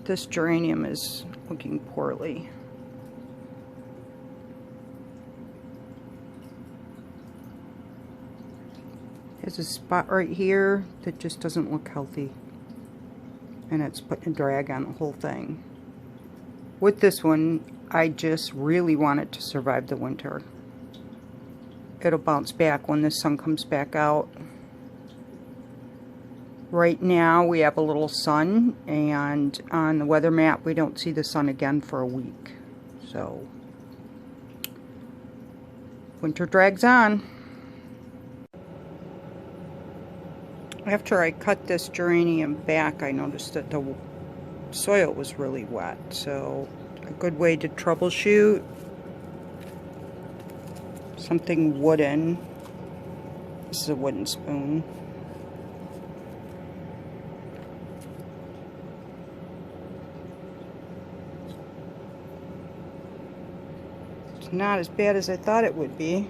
This geranium is looking poorly. There's a spot right here that just doesn't look healthy, and it's putting a drag on the whole thing. With this one, I just really want it to survive the winter. It'll bounce back when the sun comes back out. Right now we have a little sun, and on the weather map we don't see the sun again for a week. So winter drags on. After I cut this geranium back, I noticed that the soil was really wet. So a good way to troubleshoot something wooden. This is a wooden spoon. Not as bad as I thought it would be.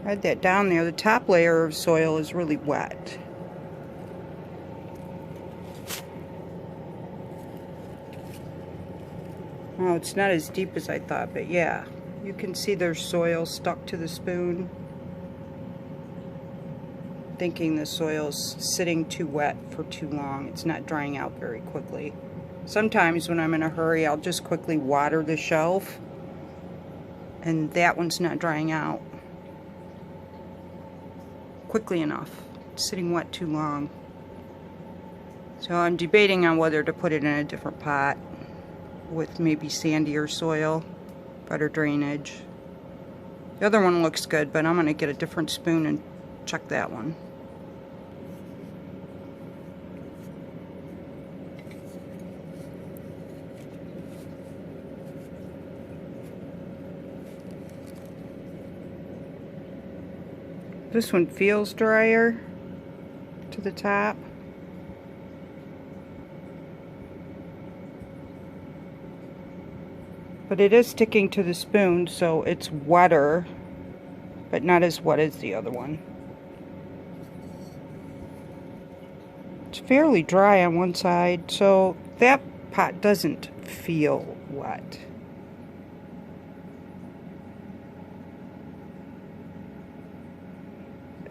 I had that down there. The top layer of soil is really wet. Oh, it's not as deep as I thought, but yeah, you can see there's soil stuck to the spoon. Thinking the soil's sitting too wet for too long. It's not drying out very quickly. Sometimes when I'm in a hurry, I'll just quickly water the shelf, and that one's not drying out quickly enough. It's sitting wet too long. So I'm debating on whether to put it in a different pot with maybe sandier soil, better drainage. The other one looks good, but I'm going to get a different spoon and check that one. This one feels drier to the top. But it is sticking to the spoon, so it's wetter, but not as wet as the other one. It's fairly dry on one side, so that pot doesn't feel wet.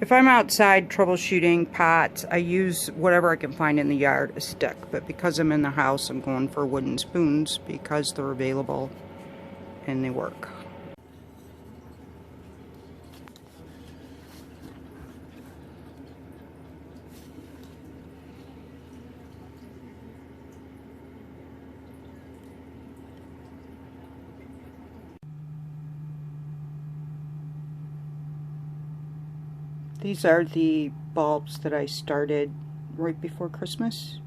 If I'm outside troubleshooting pots, I use whatever I can find in the yard to stick. But because I'm in the house, I'm going for wooden spoons because they're available and they work. These are the bulbs that I started right before Christmas,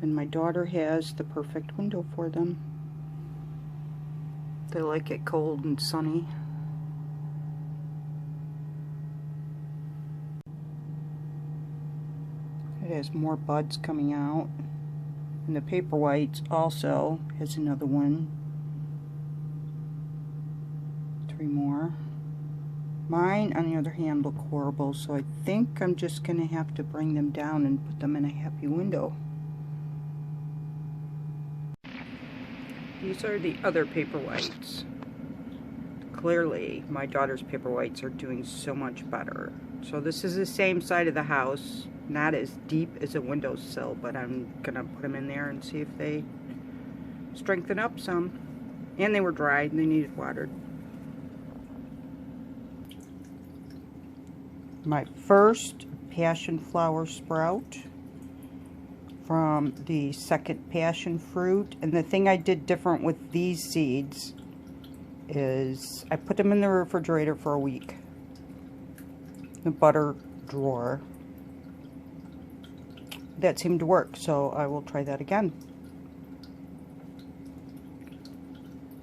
and my daughter has the perfect window for them. They like it cold and sunny. It has more buds coming out, and the paper whites also has another one. 3 more. Mine, on the other hand, look horrible, so I think I'm just going to have to bring them down and put them in a happy window. These are the other paper whites. Clearly, my daughter's paper whites are doing so much better. So this is the same side of the house, not as deep as a windowsill, but I'm going to put them in there and see if they strengthen up some. And they were dry and they needed watered. My first passion flower sprout from the second passion fruit. And the thing I did different with these seeds is I put them in the refrigerator for a week. The butter drawer. That seemed to work, so I will try that again.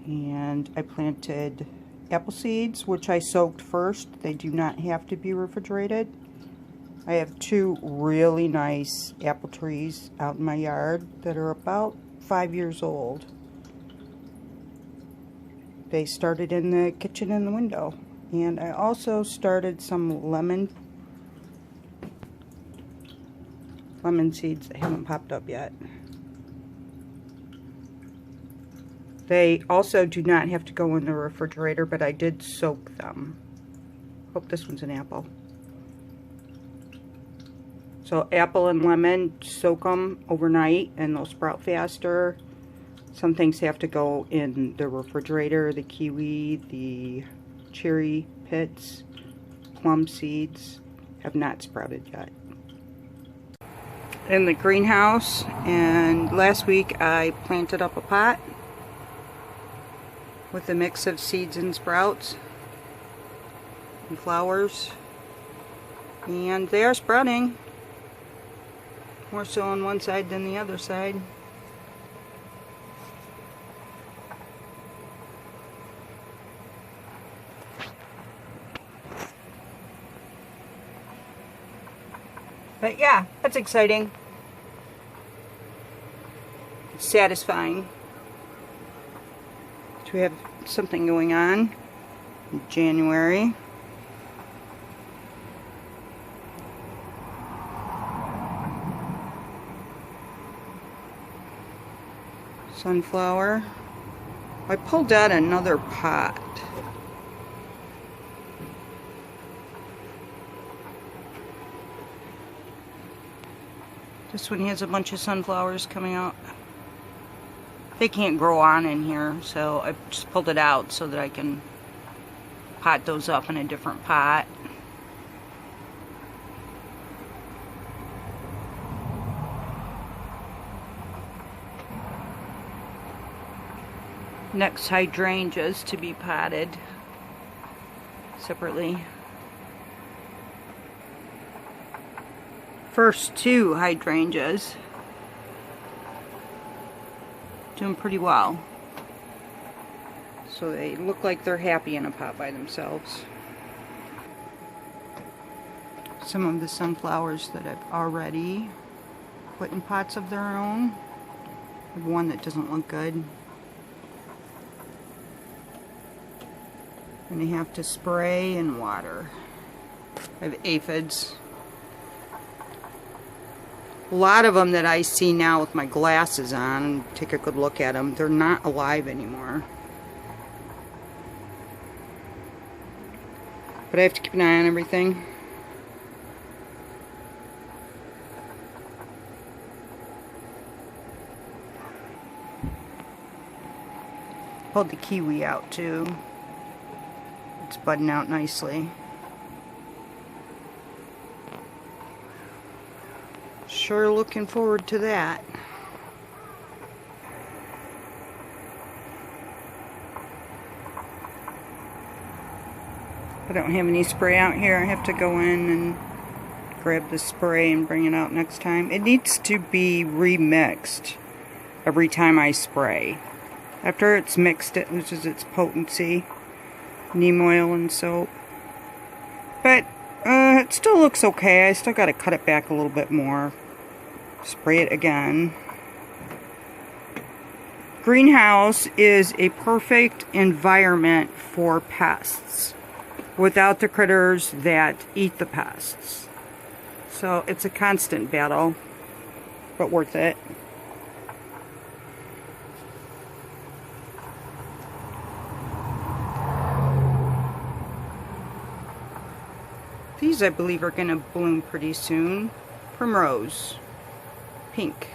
And I planted apple seeds, which I soaked first. They do not have to be refrigerated. I have 2 really nice apple trees out in my yard that are about 5 years old. They started in the kitchen in the window. And I also started some lemon seeds that haven't popped up yet. They also do not have to go in the refrigerator, but I did soak them. Hope this one's an apple. So apple and lemon, soak them overnight and they'll sprout faster. Some things have to go in the refrigerator, the kiwi, the cherry pits, plum seeds have not sprouted yet. In the greenhouse, and last week I planted up a pot with a mix of seeds and sprouts and flowers, and they are sprouting, more so on one side than the other side. But yeah, that's exciting. It's satisfying to have something going on in January. Sunflower. I pulled out another pot. This one has a bunch of sunflowers coming out. They can't grow on in here, so I just pulled it out so that I can pot those up in a different pot. Next, hydrangeas to be potted separately. First two hydrangeas doing pretty well, so they look like they're happy in a pot by themselves. Some of the sunflowers that I've already put in pots of their own. I have one that doesn't look good, and I have to spray and water. I have aphids. A lot of them that I see now with my glasses on, and take a good look at them, they're not alive anymore. But I have to keep an eye on everything. Pulled the kiwi out too. It's budding out nicely. Sure looking forward to that. I don't have any spray out here. I have to go in and grab the spray and bring it out next time. It needs to be remixed every time I spray. After it's mixed, it loses its potency. Neem oil and soap. But it still looks okay. I still got to cut it back a little bit more. Spray it again. Greenhouse is a perfect environment for pests without the critters that eat the pests. So it's a constant battle, but worth it. These, I believe, are going to bloom pretty soon. Primrose. Pink.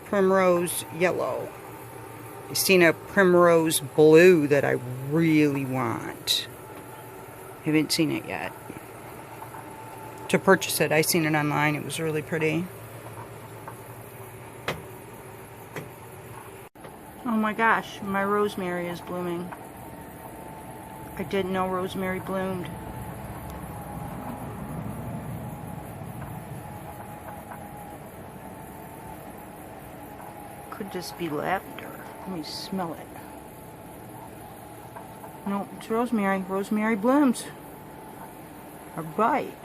Primrose yellow. I've seen a primrose blue that I really want. Haven't seen it yet. To purchase it, I seen it online. It was really pretty. Oh my gosh, my rosemary is blooming. I didn't know rosemary bloomed. Could just be lavender. Let me smell it. No, it's rosemary. Rosemary blooms. Alright.